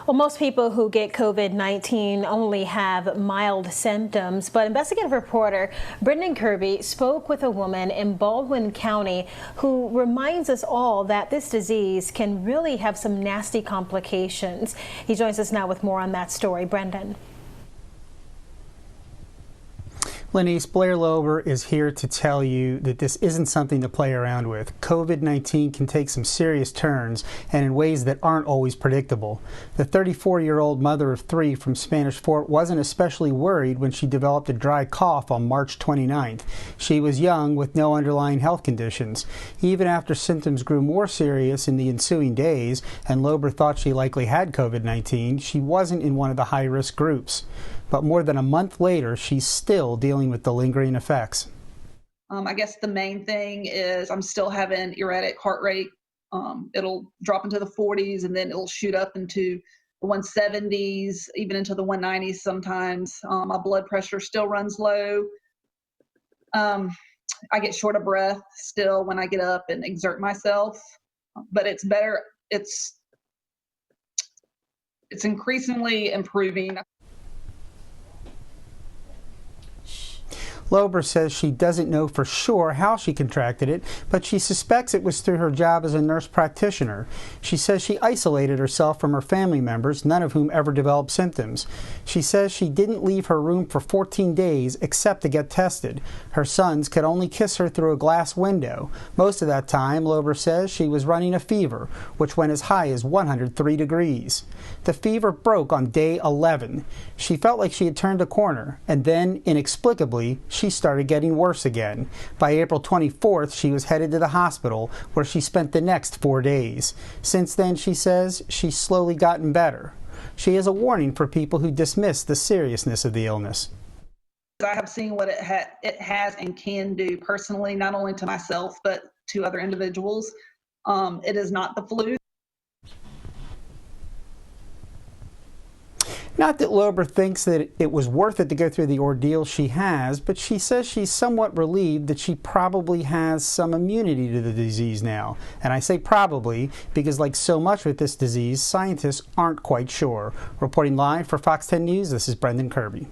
Well, most people who get COVID-19 only have mild symptoms, but investigative reporter Brendan Kirby spoke with a woman in Baldwin County who reminds us all that this disease can really have some nasty complications. He joins us now with more on that story. Brendan. Lenice, Blair Lober is here to tell you that this isn't something to play around with. COVID-19 can take some serious turns and in ways that aren't always predictable. The 34-year-old mother of three from Spanish Fort wasn't especially worried when she developed a dry cough on March 29th. She was young with no underlying health conditions. Even after symptoms grew more serious in the ensuing days and Lober thought she likely had COVID-19, she wasn't in one of the high-risk groups. But more than a month later, she's still dealing with the lingering effects. I guess the main thing is I'm still having erratic heart rate. It'll drop into the 40s and then it'll shoot up into the 170s, even into the 190s sometimes. My blood pressure still runs low. I get short of breath still when I get up and exert myself, but it's better. It's increasingly improving. Lober says she doesn't know for sure how she contracted it, but she suspects it was through her job as a nurse practitioner. She says she isolated herself from her family members, none of whom ever developed symptoms. She says she didn't leave her room for 14 days except to get tested. Her sons could only kiss her through a glass window. Most of that time, Lober says she was running a fever, which went as high as 103 degrees. The fever broke on day 11. She felt like she had turned a corner, and then, inexplicably, she started getting worse again. By April 24th, she was headed to the hospital, where she spent the next 4 days. Since then, she says, she's slowly gotten better. She has a warning for people who dismiss the seriousness of the illness. I have seen what it has and can do personally, not only to myself, but to other individuals. It is not the flu. Not that Lober thinks that it was worth it to go through the ordeal she has, but she says she's somewhat relieved that she probably has some immunity to the disease now. And I say probably because, like so much with this disease, scientists aren't quite sure. Reporting live for Fox 10 News, this is Brendan Kirby.